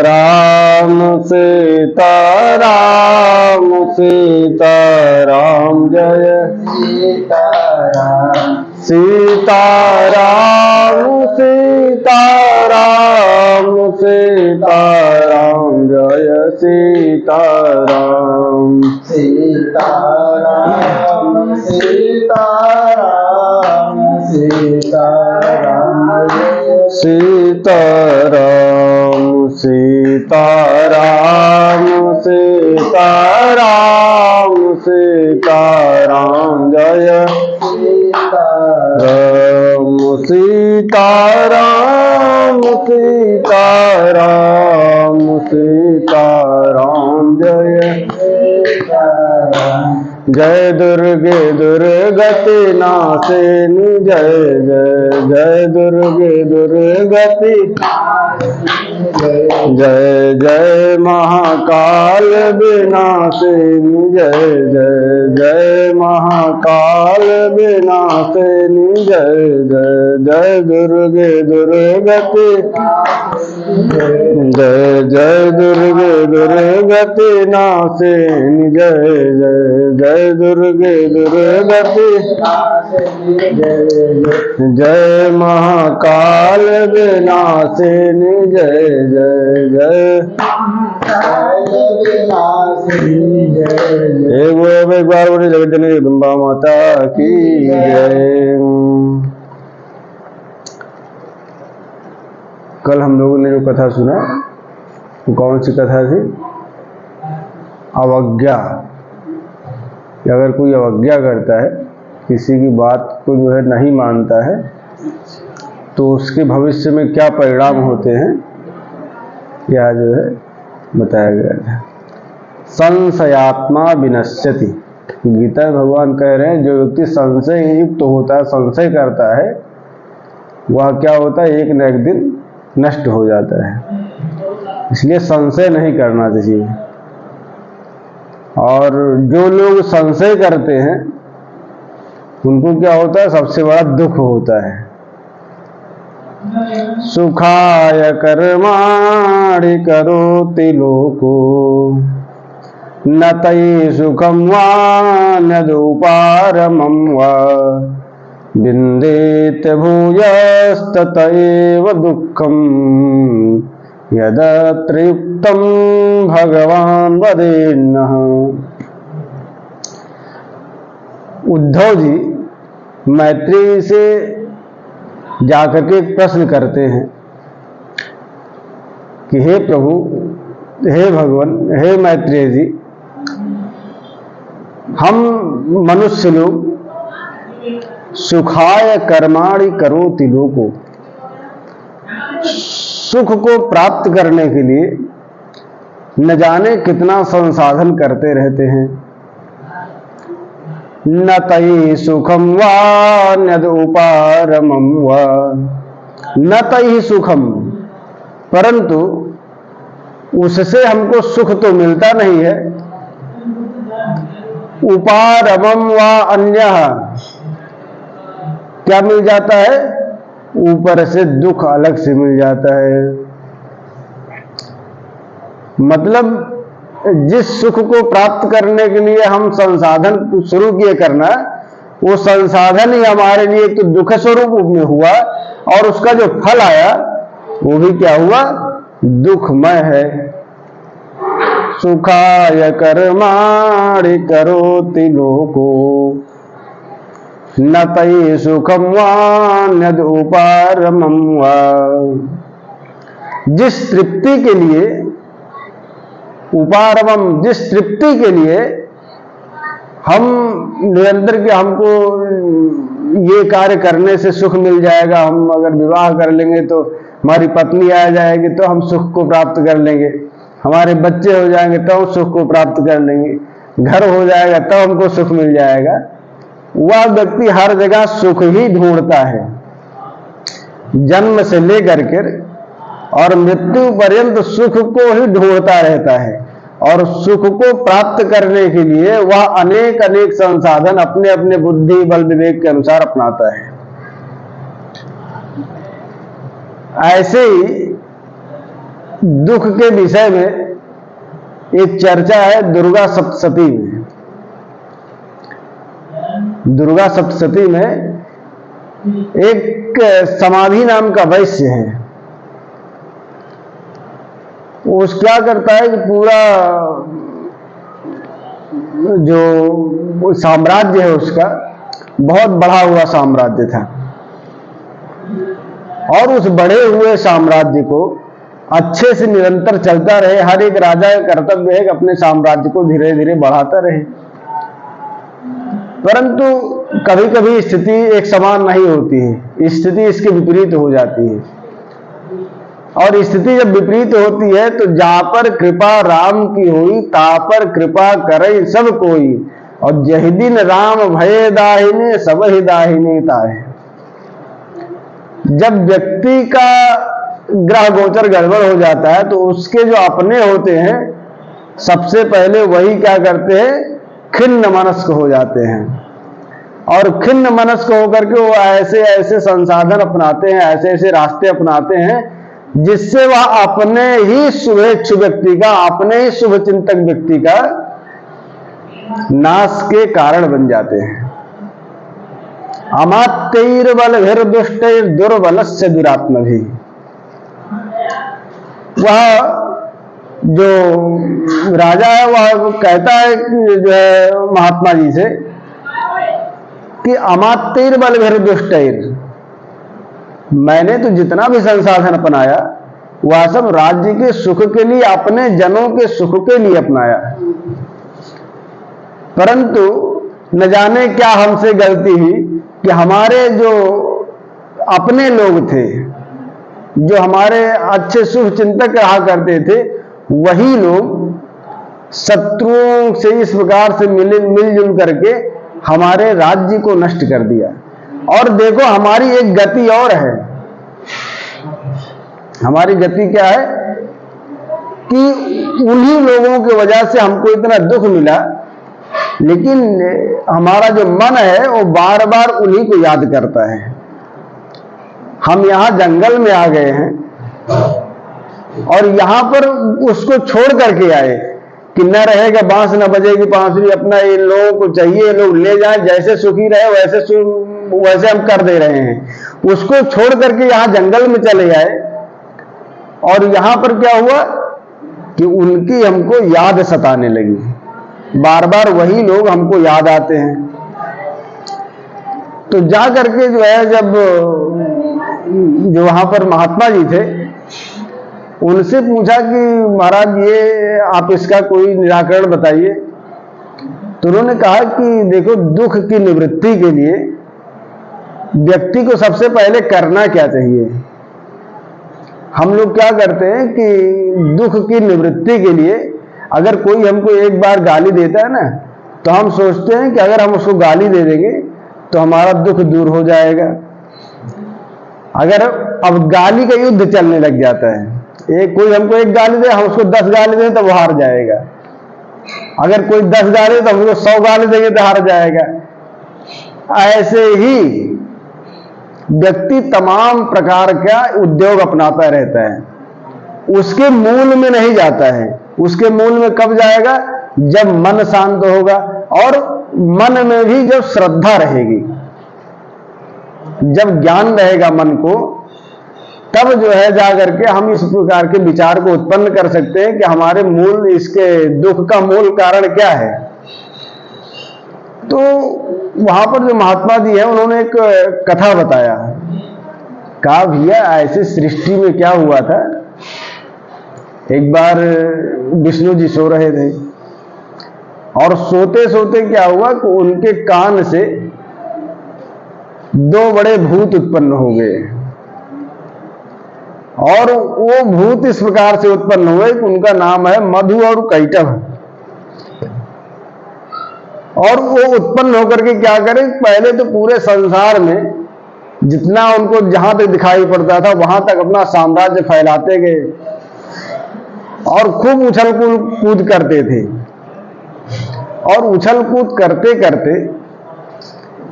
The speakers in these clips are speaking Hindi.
राम सीताराम सीताराम जय सीताराम सीताराम सीताराम सीताराम जय सीताराम सीताराम सीताराम सीताराम सीताराम सीताराम सीताराम सीताराम जय सीताराम सीताराम सीताराम सीताराम जय सीताराम जय दुर्गे दुर्गति नाशिनी जय जय जय दुर्गे दुर्गति जय जय महाकाल विनाशिनी जय जय जय महाकाल विनाशिनी जय जय जय दुर्गे दुर्गति जय जय दुर्गे दुर्गति नाशिनी जय जय जय दुर्गे दुर्गति जय महाकाल विनाशिनी जय जय जय एक बार बोले जगत जगदम्बा माता की जय। कल हम लोगों ने जो कथा सुना वो कौन सी कथा थी? अवज्ञा। अगर कोई अवज्ञा करता है, किसी की बात को जो है नहीं मानता है, तो उसके भविष्य में क्या परिणाम होते हैं यह जो है बताया गया है। संशयात्मा विनश्यति। गीता में भगवान कह रहे हैं जो व्यक्ति संशय युक्त होता है, संशय करता है, वह क्या होता है, एक न एक दिन नष्ट हो जाता है। इसलिए संशय नहीं करना चाहिए। और जो लोग संशय करते हैं उनको क्या होता है, सबसे बड़ा दुख होता है। सुखाय कर्माणि करोति लोको न तयि सुखम वा नदुपारमं वा विन्देत भूयस्तत एव दुःखं यदत्र युक्तं भगवान वदेन्नः। उद्धव जी मैत्रेयी से जाकर के एक प्रश्न करते हैं कि हे प्रभु, हे भगवान, हे मैत्रेय जी, हम मनुष्य लोग सुखाय कर्माणि करोति लोको, सुख को प्राप्त करने के लिए न जाने कितना संसाधन करते रहते हैं। न तयि सुखम वा न्यदुपारमं वा, न तयि सुखम, परंतु उससे हमको सुख तो मिलता नहीं है। उपारमं वा अन्यः, क्या मिल जाता है, ऊपर से दुख अलग से मिल जाता है। मतलब जिस सुख को प्राप्त करने के लिए हम संसाधन शुरू किए करना, वो संसाधन ही हमारे लिए तो दुख स्वरूप में हुआ, और उसका जो फल आया वो भी क्या हुआ, दुखमय है। सुखाय कर्माणि करोति लोको न तयि सुखम वा न्यदुपारमं वा। जिस तृप्ति के लिए, उपारमम, जिस तृप्ति के लिए हम निरंतर के हमको ये कार्य करने से सुख मिल जाएगा, हम अगर विवाह कर लेंगे तो हमारी पत्नी आ जाएगी तो हम सुख को प्राप्त कर लेंगे, हमारे बच्चे हो जाएंगे तो हम सुख को प्राप्त कर लेंगे, घर हो जाएगा तो हमको सुख मिल जाएगा, वह व्यक्ति हर जगह सुख ही ढूंढता है, जन्म से लेकर के और मृत्यु पर्यंत सुख को ही ढूंढता रहता है। और सुख को प्राप्त करने के लिए वह अनेक अनेक संसाधन अपने अपने बुद्धि बल विवेक के अनुसार अपनाता है। ऐसे ही दुख के विषय में एक चर्चा है दुर्गा सप्तशती में। दुर्गा सप्तशती में एक समाधि नाम का वैश्य है। वो क्या करता है कि पूरा जो साम्राज्य है उसका बहुत बढ़ा हुआ साम्राज्य था, और उस बढ़े हुए साम्राज्य को अच्छे से निरंतर चलता रहे। हर एक राजा का कर्तव्य है कि अपने साम्राज्य को धीरे धीरे बढ़ाता रहे, परंतु कभी कभी स्थिति एक समान नहीं होती है, स्थिति इसके विपरीत हो जाती है। और स्थिति जब विपरीत होती है तो जहां पर कृपा राम की हुई ता पर कृपा करे सब कोई, और जहि दिन राम भय दाहिने सब ही दाहिने ताहे। जब व्यक्ति का ग्रह गोचर गड़बड़ हो जाता है तो उसके जो अपने होते हैं सबसे पहले वही क्या करते हैं, खिन्न मनस्क हो जाते हैं, और खिन्न मनस्क होकर के वो ऐसे ऐसे संसाधन अपनाते हैं, ऐसे ऐसे रास्ते अपनाते हैं जिससे वह अपने ही शुभेच्छु व्यक्ति का, अपने ही शुभ चिंतक व्यक्ति का नाश के कारण बन जाते हैं। अमात्यैर्बल भीर दुष्टैर दुर्बलस्य दुरात्म भी। वह जो राजा है वह कहता है कि जो है महात्मा जी से कि अमात्यैर्बल भीर दुष्टैर, मैंने तो जितना भी संसाधन अपनाया वह सब राज्य के सुख के लिए, अपने जनों के सुख के लिए अपनाया, परंतु न जाने क्या हमसे गलती हुई कि हमारे जो अपने लोग थे, जो हमारे अच्छे शुभ चिंतक रहा करते थे, वही लोग शत्रुओं से इस प्रकार से मिलजुल करके हमारे राज्य को नष्ट कर दिया। और देखो हमारी एक गति और है, हमारी गति क्या है कि उन्हीं लोगों की वजह से हमको इतना दुख मिला, लेकिन हमारा जो मन है वो बार बार उन्हीं को याद करता है। हम यहां जंगल में आ गए हैं और यहां पर उसको छोड़ करके आए कि न रहेगा बांस न बजेगी बांसुरी, अपना इन लोगों को चाहिए, ये लोग ले जाएं, जैसे सुखी रहे वैसे हम कर दे रहे हैं। उसको छोड़ करके यहां जंगल में चले आए, और यहां पर क्या हुआ कि उनकी हमको याद सताने लगी, बार बार वही लोग हमको याद आते हैं। तो जा करके जो है, जब जो वहां पर महात्मा जी थे उनसे पूछा कि महाराज ये आप इसका कोई निराकरण बताइए। तो उन्होंने कहा कि देखो, दुख की निवृत्ति के लिए व्यक्ति को सबसे पहले करना क्या चाहिए। हम लोग क्या करते हैं कि दुख की निवृत्ति के लिए अगर कोई हमको एक बार गाली देता है ना, तो हम सोचते हैं कि अगर हम उसको गाली दे देंगे तो हमारा दुख दूर हो जाएगा। अगर अब गाली का युद्ध चलने लग जाता है, कोई हमको एक गाली दे, हम उसको 10 गाली दें तो वो हार जाएगा। अगर कोई 10 गाली तो हम उसको 100 गाली देंगे तो हार जाएगा। ऐसे ही व्यक्ति तमाम प्रकार का उद्योग अपनाता रहता है, उसके मूल में नहीं जाता है। उसके मूल में कब जाएगा, जब मन शांत होगा और मन में भी जब श्रद्धा रहेगी, जब ज्ञान रहेगा मन को, तब जो है जाकर के हम इस प्रकार के विचार को उत्पन्न कर सकते हैं कि हमारे मूल, इसके दुख का मूल कारण क्या है। तो वहां पर जो महात्मा जी हैं उन्होंने एक कथा बताया, कहा भैया ऐसे सृष्टि में क्या हुआ था। एक बार विष्णु जी सो रहे थे और सोते सोते क्या हुआ कि उनके कान से 2 बड़े भूत उत्पन्न हो गए, और वो भूत इस प्रकार से उत्पन्न हुए कि उनका नाम है मधु और कैटभ। और वो उत्पन्न होकर के क्या करें, पहले तो पूरे संसार में जितना उनको जहां तक दिखाई पड़ता था वहां तक अपना साम्राज्य फैलाते गए और खूब उछल कूद करते थे। और उछल कूद करते करते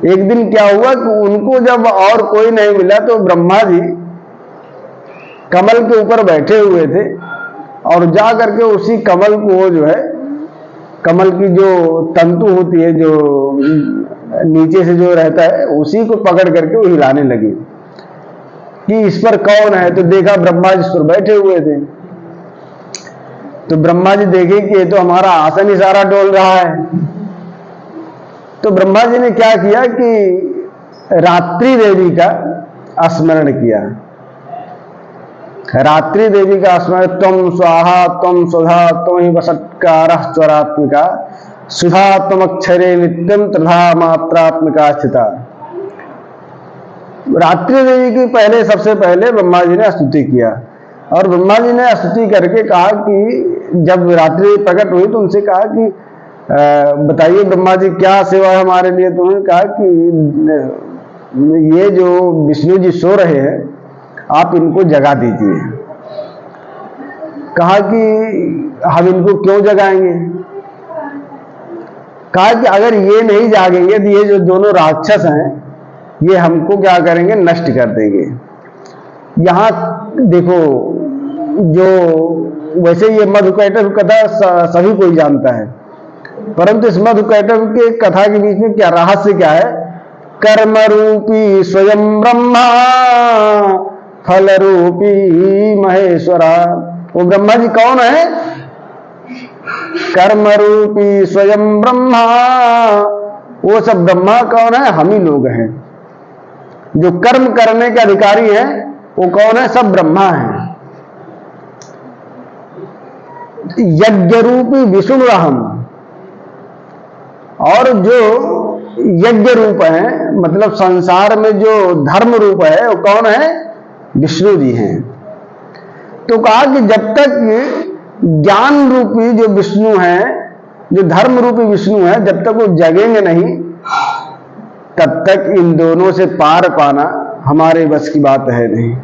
एक दिन क्या हुआ कि उनको जब और कोई नहीं मिला तो ब्रह्मा जी कमल के ऊपर बैठे हुए थे और जा करके उसी कमल को, वो जो है कमल की जो तंतु होती है, जो नीचे से जो रहता है, उसी को पकड़ करके वो हिलाने लगी कि इस पर कौन है। तो देखा ब्रह्मा जी इस पर बैठे हुए थे। तो ब्रह्मा जी देखे कि ये तो हमारा आसन ही सारा डोल रहा है। तो ब्रह्मा जी ने क्या किया कि रात्रि देवी का स्मरण किया। रात्रि देवी का स्मरण, त्वं स्वाहा त्वं सुधा त्वं हि वषट्कारः स्वरात्मिका सुधा त्वमक्षरे नित्यं तथा मात्रात्मिका स्थिता। रात्रि देवी की पहले, सबसे पहले ब्रह्मा जी ने स्तुति किया। और ब्रह्मा जी ने स्तुति करके कहा कि जब रात्रि प्रकट हुई तो उनसे कहा कि बताइए ब्रह्मा जी क्या सेवा है हमारे लिए। तो उन्होंने कहा कि ये जो विष्णु जी सो रहे हैं, आप इनको जगा दीजिए। कहा कि हम इनको क्यों जगाएंगे। कहा कि अगर ये नहीं जागेंगे तो ये जो दोनों राक्षस हैं, ये हमको क्या करेंगे, नष्ट कर देंगे। यहां देखो, जो वैसे ये मधुकैटभ कथा सभी कोई जानता है, परंतु इस मधुकैटभ के कथा के बीच में क्या रहस्य क्या है। कर्म रूपी स्वयं ब्रह्मा फल रूपी महेश्वरा। वो ब्रह्मा जी कौन है। कर्म रूपी स्वयं ब्रह्मा, वो सब ब्रह्मा कौन है, हम ही लोग हैं। जो कर्म करने के अधिकारी हैं वो कौन है, सब ब्रह्मा हैं। यज्ञ रूपी विष्णु हम, और जो यज्ञ रूप है, मतलब संसार में जो धर्म रूप है, वो कौन है, विष्णु जी हैं। तो कहा कि जब तक ज्ञान रूपी जो विष्णु है, जो धर्म रूपी विष्णु है, जब तक वो जगेंगे नहीं, तब तक इन दोनों से पार पाना हमारे बस की बात है नहीं।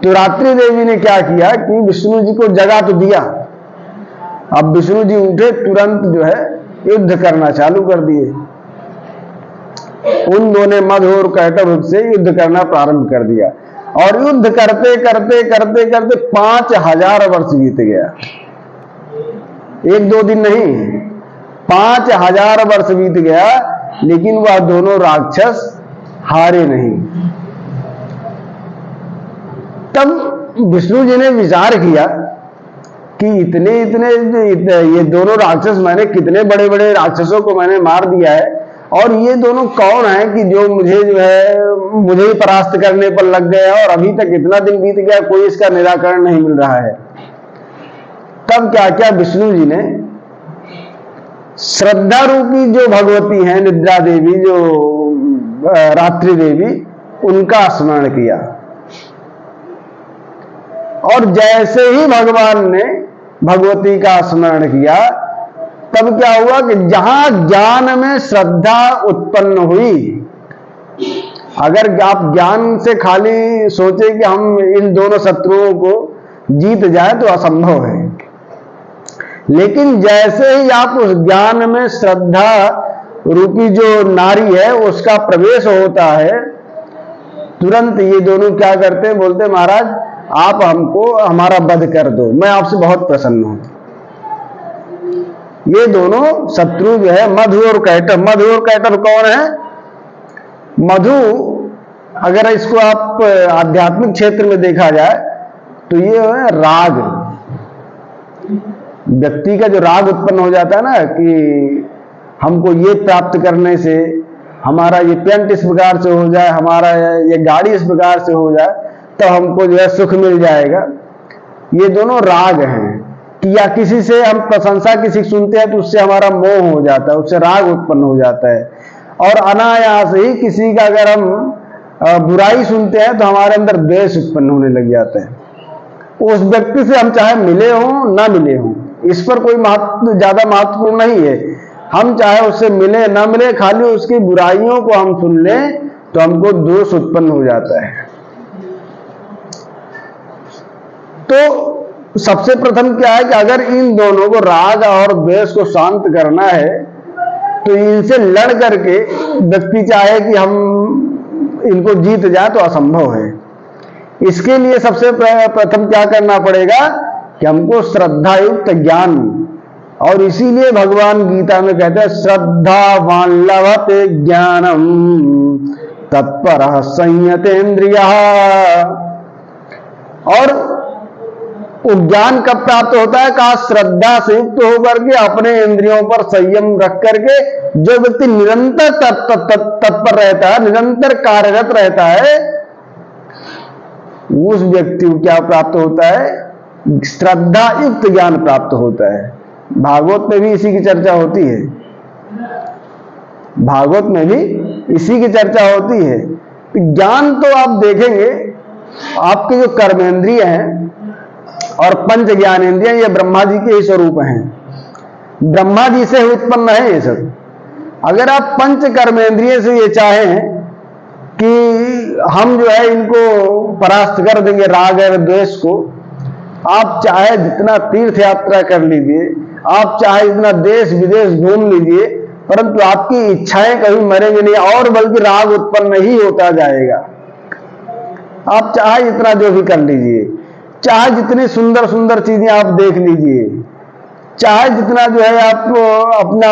तो रात्रि देवी ने क्या किया कि विष्णु जी को जगा तो दिया। अब विष्णु जी उठे, तुरंत जो है युद्ध करना चालू कर दिए। उन दोनों मधु और कैटभ से युद्ध करना प्रारंभ कर दिया। और युद्ध करते करते करते करते 5000 वर्ष बीत गया। एक दो दिन नहीं, 5000 वर्ष बीत गया, लेकिन वह दोनों राक्षस हारे नहीं। तब विष्णु जी ने विचार किया कि इतने ये दोनों राक्षस, मैंने कितने बड़े बड़े राक्षसों को मैंने मार दिया है, और ये दोनों कौन है कि जो मुझे जो है मुझे ही परास्त करने पर लग गए, और अभी तक इतना दिन बीत गया, कोई इसका निराकरण नहीं मिल रहा है। तब क्या क्या विष्णु जी ने श्रद्धा रूपी जो भगवती हैं, निद्रा देवी, जो रात्रि देवी, उनका स्मरण किया। और जैसे ही भगवान ने भगवती का स्मरण किया, तब क्या हुआ कि जहां ज्ञान में श्रद्धा उत्पन्न हुई, अगर आप ज्ञान से खाली सोचे कि हम इन दोनों शत्रुओं को जीत जाए तो असंभव है। लेकिन जैसे ही आप उस ज्ञान में श्रद्धा रूपी जो नारी है उसका प्रवेश होता है, तुरंत ये दोनों क्या करते हैं, बोलते महाराज आप हमको हमारा वध कर दो, मैं आपसे बहुत प्रसन्न हूं। ये दोनों शत्रु जो है मधु और कैटभ। मधु और कैटभ कौन है। मधु, अगर इसको आप आध्यात्मिक क्षेत्र में देखा जाए तो ये है राग। व्यक्ति का जो राग उत्पन्न हो जाता है ना, कि हमको ये प्राप्त करने से, हमारा ये पेंट इस प्रकार से हो जाए, हमारा ये गाड़ी इस प्रकार से हो जाए, तो हमको जो है सुख मिल जाएगा। ये दोनों राग हैं। कि या किसी से हम प्रशंसा किसी सुनते हैं तो उससे हमारा मोह हो जाता है, उससे राग उत्पन्न हो जाता है। और अनायास ही किसी का अगर हम बुराई सुनते हैं तो हमारे अंदर द्वेष उत्पन्न होने लग जाता है। उस व्यक्ति से हम चाहे मिले हों ना मिले हों, इस पर कोई ज्यादा महत्वपूर्ण नहीं है। हम चाहे उससे मिले ना मिले, खाली उसकी बुराइयों को हम सुन लें तो हमको दोष उत्पन्न हो जाता है। तो सबसे प्रथम क्या है कि अगर इन दोनों को, राग और द्वेष को शांत करना है, तो इनसे लड़ करके व्यक्ति चाहे कि हम इनको जीत जाए तो असंभव है। इसके लिए सबसे प्रथम क्या करना पड़ेगा कि हमको श्रद्धा युक्त ज्ञान, और इसीलिए भगवान गीता में कहते हैं श्रद्धावान लभते ज्ञानम तत्परः संयतेन्द्रियः। और वो ज्ञान कब प्राप्त होता है? कहा श्रद्धा से युक्त होकर के अपने इंद्रियों पर संयम रख करके जो व्यक्ति निरंतर तत्पर रहता है, निरंतर कार्यरत रहता है, उस व्यक्ति को क्या प्राप्त होता है? श्रद्धा युक्त ज्ञान प्राप्त होता है। भागवत में भी इसी की चर्चा होती है, भागवत में भी इसी की चर्चा होती है। ज्ञान तो आप देखेंगे, आपके जो कर्मेंद्रिय हैं और पंच ज्ञानेंद्रिय, ये ब्रह्मा जी के ही स्वरूप हैं, ब्रह्मा जी से उत्पन्न है ये सब। अगर आप पंच कर्मेंद्रिय से ये चाहें कि हम जो है इनको परास्त कर देंगे, राग और द्वेष को, आप चाहे जितना तीर्थ यात्रा कर लीजिए, आप चाहे जितना देश विदेश घूम लीजिए, परंतु आपकी इच्छाएं कभी मरेंगी नहीं, और बल्कि राग उत्पन्न ही होता जाएगा। आप चाहे जितना जो भी कर लीजिए, चाहे जितनी सुंदर सुंदर चीजें आप देख लीजिए, चाहे जितना जो है आप अपना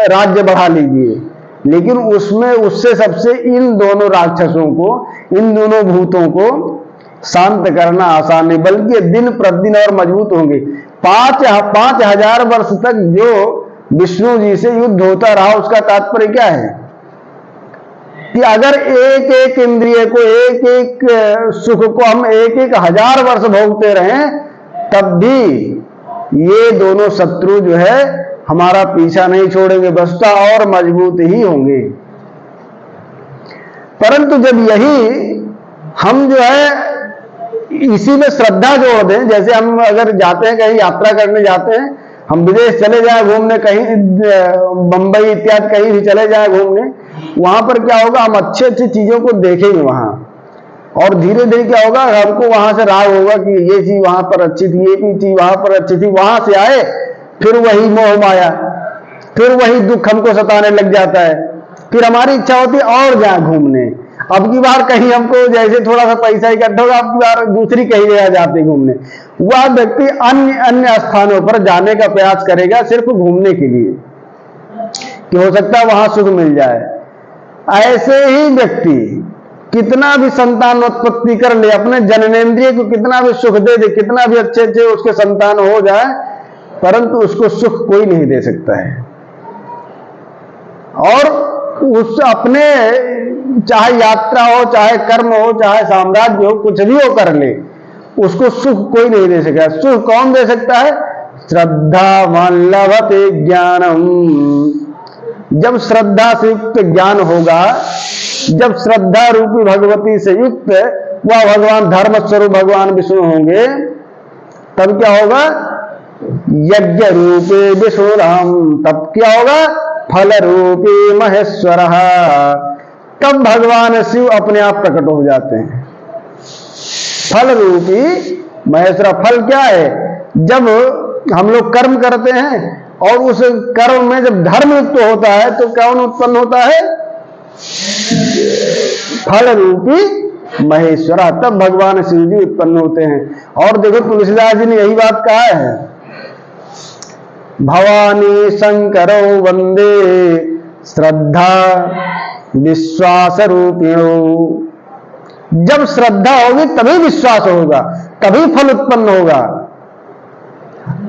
राज्य बढ़ा लीजिए, लेकिन उसमें उससे सबसे इन दोनों राक्षसों को, इन दोनों भूतों को शांत करना आसान नहीं, बल्कि दिन प्रतिदिन और मजबूत होंगे। 5,000 वर्ष तक जो विष्णु जी से युद्ध होता रहा, उसका तात्पर्य क्या है? कि अगर एक एक इंद्रिय को, एक एक सुख को हम 1,000 वर्ष भोगते रहें, तब भी ये दोनों शत्रु जो है हमारा पीछा नहीं छोड़ेंगे, बस्ता और मजबूत ही होंगे। परंतु जब यही हम जो है इसी में श्रद्धा जोड़ दें, जैसे हम अगर जाते हैं कहीं यात्रा करने जाते हैं, हम विदेश चले जाए घूमने, कहीं बंबई इत्यादि कहीं भी चले जाए घूमने, वहां पर क्या होगा? हम अच्छी अच्छी चीजों को देखेंगे वहां, और धीरे धीरे क्या होगा? हमको वहां से राग होगा कि ये चीज वहां पर अच्छी थी, ये भी चीज वहां पर अच्छी थी। वहां से आए, फिर वही मोह माया, फिर वही दुख हमको सताने लग जाता है, फिर हमारी इच्छा होती है और जाए घूमने। अब की बार कहीं हमको जैसे थोड़ा सा पैसा इकट्ठा होगा, अब की बार दूसरी कहीं जगह जाते घूमने, वह व्यक्ति अन्य अन्य स्थानों पर जाने का प्रयास करेगा सिर्फ घूमने के लिए, कि हो सकता है वहां सुख मिल जाए। ऐसे ही व्यक्ति कितना भी संतानोत्पत्ति कर ले, अपने जननेंद्रिय को कितना भी सुख दे दे, कितना भी अच्छे अच्छे उसके संतान हो जाए, परंतु उसको सुख कोई नहीं दे सकता है। और उस अपने चाहे यात्रा हो, चाहे कर्म हो, चाहे साम्राज्य हो, कुछ भी हो कर ले, उसको सुख कोई नहीं दे सकता। सुख कौन दे सकता है? श्रद्धावान लभते ज्ञानम। जब श्रद्धा से युक्त ज्ञान होगा, जब श्रद्धा रूपी भगवती से युक्त वह भगवान धर्म स्वरूप भगवान विष्णु होंगे, तब क्या होगा? यज्ञ रूपे विष्णुराम, तब क्या होगा? फल रूपी महेश्वर। तब भगवान शिव अपने आप प्रकट हो जाते हैं। फल रूपी महेश्वर। फल क्या है? जब हम लोग कर्म करते हैं और उस कर्म में जब धर्म युक्त होता है, तो कौन उत्पन्न होता है? फल रूपी महेश्वर। तब भगवान शिव जी उत्पन्न होते हैं। और देखो तुलसीदास जी ने यही बात कहा है, भवानी शंकरो वंदे श्रद्धा विश्वास रूपिणो। जब श्रद्धा होगी तभी विश्वास होगा, तभी फल उत्पन्न होगा।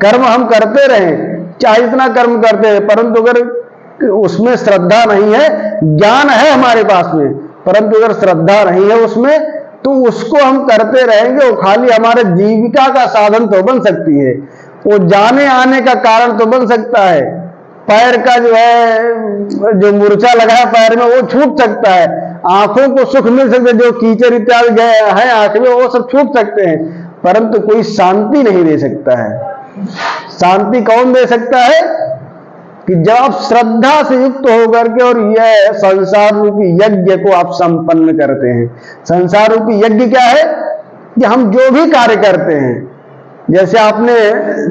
कर्म हम करते रहें, चाहे इतना कर्म करते हैं, परंतु अगर उसमें श्रद्धा नहीं है, ज्ञान है हमारे पास में, परंतु अगर श्रद्धा नहीं है उसमें, तो उसको हम करते रहेंगे। वो खाली हमारे जीविका का साधन तो बन सकती है, वो जाने आने का कारण तो बन सकता है। पैर का जो है, जो मूर्छा लगा है पैर में, वो छूट सकता है। आंखों को सुख मिल सकता है, जो कीचड़ इत्यादि गए हैं आंख में, वो सब छूट सकते हैं, परंतु कोई शांति नहीं दे सकता है। शांति कौन दे सकता है? कि जब आप श्रद्धा से युक्त होकर के और यह संसार रूपी यज्ञ को आप संपन्न करते हैं। संसार रूपी यज्ञ क्या है? कि हम जो भी कार्य करते हैं, जैसे आपने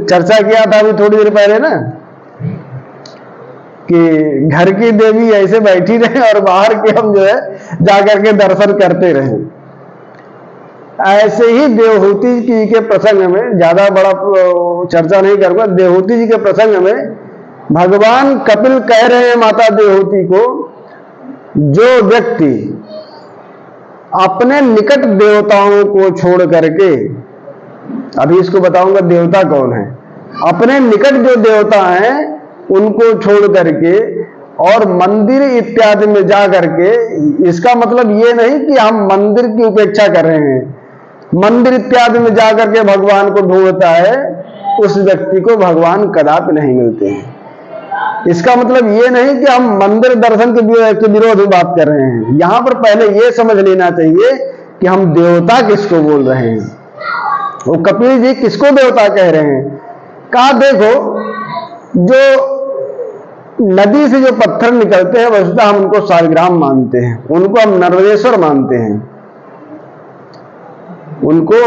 चर्चा किया था अभी थोड़ी देर पहले ना, कि घर की देवी ऐसे बैठी रहे और बाहर के हम जो है जाकर के दर्शन करते रहे। ऐसे ही देवहूति जी के प्रसंग में, ज्यादा बड़ा चर्चा नहीं करूंगा, देवहूति जी के प्रसंग में भगवान कपिल कह रहे हैं माता देवहूति को, जो व्यक्ति अपने निकट देवताओं को छोड़ करके, अभी इसको बताऊंगा देवता कौन है, अपने निकट जो देवता हैं उनको छोड़ करके और मंदिर इत्यादि में जा करके, इसका मतलब ये नहीं कि हम मंदिर की उपेक्षा कर रहे हैं, मंदिर इत्यादि में जा करके भगवान को ढूंढता है, उस व्यक्ति को भगवान कदापि नहीं मिलते हैं। इसका मतलब ये नहीं कि हम मंदिर दर्शन के विरोध में बात कर रहे हैं। यहां पर पहले ये समझ लेना चाहिए कि हम देवता किसको बोल रहे हैं। वो कपिल जी किसको देवता कह रहे हैं? कहा देखो, जो नदी से जो पत्थर निकलते हैं वस्तुतः हम उनको शालिग्राम मानते हैं, उनको हम नर्मदेश्वर मानते हैं उनको,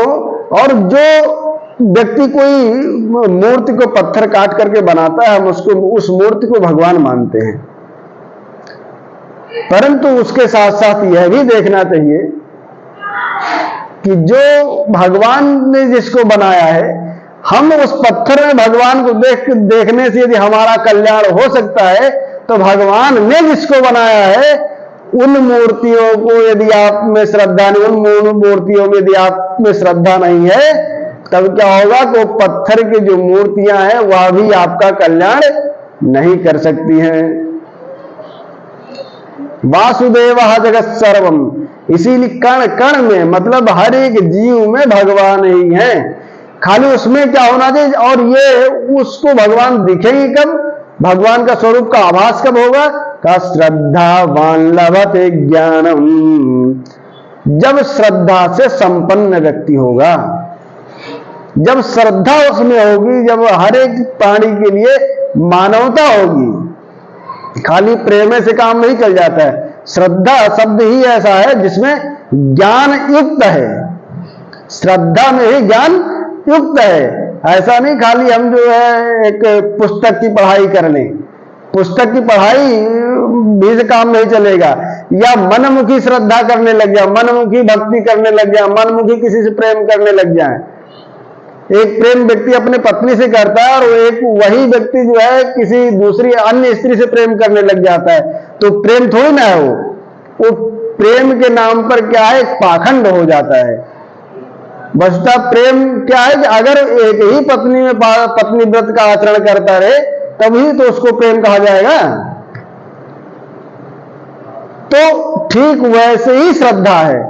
और जो व्यक्ति कोई मूर्ति को पत्थर काट करके बनाता है हम उसको, उस मूर्ति को भगवान मानते हैं। परंतु उसके साथ साथ यह भी देखना चाहिए कि जो भगवान ने जिसको बनाया है, हम उस पत्थर में भगवान को देखने से यदि हमारा कल्याण हो सकता है, तो भगवान ने जिसको बनाया है उन मूर्तियों को यदि आप में श्रद्धा नहीं, उन मूर्तियों में यदि आप में श्रद्धा नहीं है, तब क्या होगा कि वो पत्थर की जो मूर्तियां हैं वह भी आपका कल्याण नहीं कर सकती हैं। वासुदेव जगत सर्वम, इसीलिए कण कण में, मतलब हर एक जीव में भगवान ही है। खाली उसमें क्या होना चाहिए, और ये उसको भगवान दिखेंगे कब, भगवान का स्वरूप का आभास कब होगा? का श्रद्धावान लभते ज्ञानम, जब श्रद्धा से संपन्न व्यक्ति होगा, जब श्रद्धा उसमें होगी, जब हर एक प्राणी के लिए मानवता होगी। खाली प्रेम से काम नहीं चल जाता है। श्रद्धा शब्द ही ऐसा है जिसमें ज्ञान युक्त है, श्रद्धा में ही ज्ञान युक्त है। ऐसा नहीं खाली हम जो है एक पुस्तक की पढ़ाई कर लें, पुस्तक की पढ़ाई भी से काम नहीं चलेगा, या मनमुखी श्रद्धा करने लग जाए, मनमुखी भक्ति करने लग जाए, मनमुखी किसी से प्रेम करने लग जाए। एक प्रेम व्यक्ति अपने पत्नी से करता है और एक वही व्यक्ति जो है किसी दूसरी अन्य स्त्री से प्रेम करने लग जाता है, तो प्रेम थोड़ी ना है वो प्रेम के नाम पर क्या है, एक पाखंड हो जाता है। वस्तुतः प्रेम क्या है कि अगर एक ही पत्नी में पत्नी व्रत का आचरण करता रहे तभी तो उसको प्रेम कहा जाएगा। तो ठीक वैसे ही श्रद्धा है।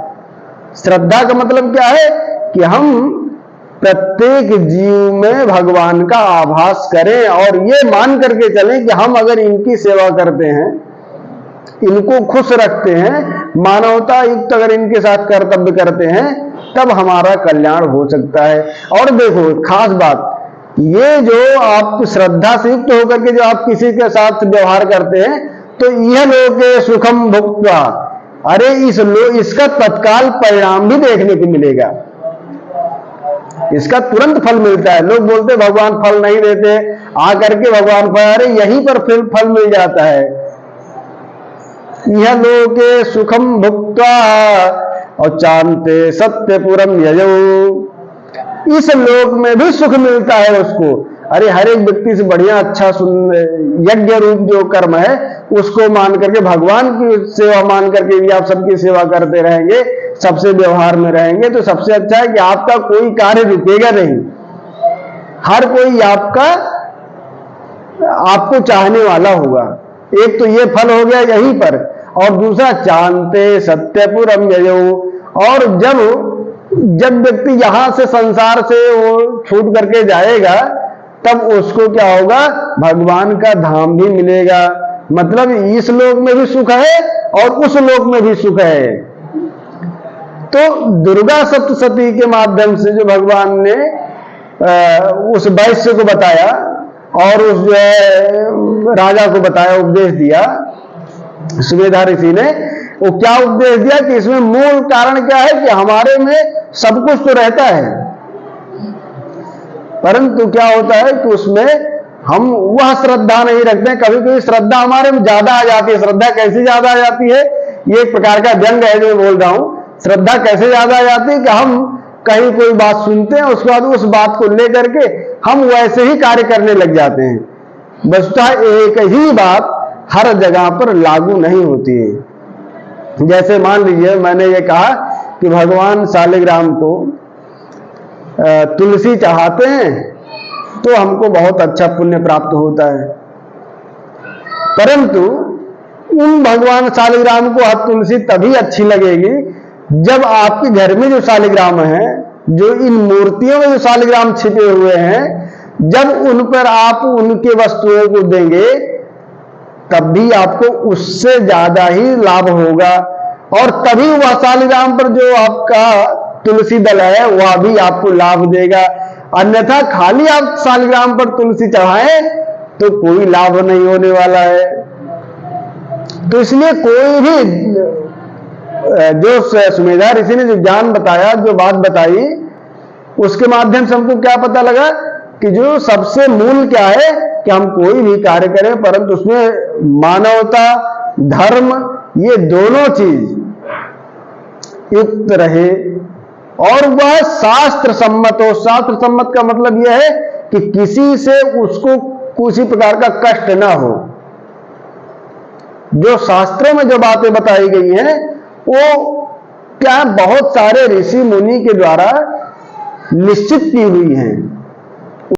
श्रद्धा का मतलब क्या है कि हम प्रत्येक जीव में भगवान का आभास करें और ये मान करके चलें कि हम अगर इनकी सेवा करते हैं, इनको खुश रखते हैं, मानवता युक्त अगर इनके साथ कर्तव्य करते हैं, तब हमारा कल्याण हो सकता है। और देखो खास बात, ये जो आप श्रद्धा से युक्त होकर के जो आप किसी के साथ व्यवहार करते हैं, तो यह लोके सुखम भुक्त्वा, अरे इसका तत्काल परिणाम भी देखने को मिलेगा, इसका तुरंत फल मिलता है। लोग बोलते भगवान फल नहीं देते, आकर के भगवान फल, अरे यहीं पर फल मिल जाता है। यह लोके सुखम भुक्त्वा और चांते सत्यपुरम यजौ, इस लोक में भी सुख मिलता है उसको। अरे हर एक व्यक्ति से बढ़िया अच्छा यज्ञ रूप जो कर्म है उसको मान करके, भगवान की सेवा मान करके यदि आप सबकी सेवा करते रहेंगे, सबसे व्यवहार में रहेंगे, तो सबसे अच्छा है कि आपका कोई कार्य रुकेगा नहीं। हर कोई आपको चाहने वाला होगा। एक तो ये फल हो गया यहीं पर, और दूसरा चांते सत्यपुरम यजौ, और जब व्यक्ति यहां से संसार से वो छूट करके जाएगा, तब उसको क्या होगा, भगवान का धाम भी मिलेगा। मतलब इस लोक में भी सुख है और उस लोक में भी सुख है। तो दुर्गा सप्तशती के माध्यम से जो भगवान ने उस वैश्य को बताया और उस राजा को बताया, उपदेश दिया सुवेधा ऋषि ने, वो क्या उपदेश दिया कि इसमें मूल कारण क्या है कि हमारे में सब कुछ तो रहता है, परंतु क्या होता है कि उसमें हम वह श्रद्धा नहीं रखते। कभी कभी श्रद्धा हमारे में ज्यादा आ जाती है। श्रद्धा कैसी ज्यादा आ जाती है, ये एक प्रकार का व्यंग है जो बोल रहा हूं श्रद्धा कैसे ज्यादा आ जाती है कि हम कहीं कोई बात सुनते हैं, उसके बाद उस बात को लेकर के हम वैसे ही कार्य करने लग जाते हैं। वस्तुतः एक ही बात हर जगह पर लागू नहीं होती है। जैसे मान लीजिए मैंने ये कहा कि भगवान शालिग्राम को तुलसी चढ़ाते हैं तो हमको बहुत अच्छा पुण्य प्राप्त होता है, परंतु उन भगवान शालिग्राम को तुलसी तभी अच्छी लगेगी जब आपके घर में जो शालिग्राम है, जो इन मूर्तियों में जो शालिग्राम छिपे हुए हैं, जब उन पर आप उनके वस्तुओं को देंगे तब भी आपको उससे ज्यादा ही लाभ होगा, और तभी वह शालिग्राम पर जो आपका तुलसी दल है वह भी आपको लाभ देगा। अन्यथा खाली आप शालिग्राम पर तुलसी चढ़ाएं तो कोई लाभ नहीं होने वाला है। तो इसलिए कोई भी जो सुमेधा ऋषि ने जो ज्ञान बताया, जो बात बताई, उसके माध्यम से हमको क्या पता लगा कि जो सबसे मूल क्या है कि हम कोई भी कार्य करें परंतु उसमें मानवता, धर्म, ये दोनों चीज युक्त रहे और वह शास्त्र सम्मत हो। शास्त्र सम्मत का मतलब यह है कि किसी से उसको किसी प्रकार का कष्ट ना हो। जो शास्त्रों में जो बातें बताई गई हैं वो क्या बहुत सारे ऋषि मुनि के द्वारा निश्चित की हुई हैं।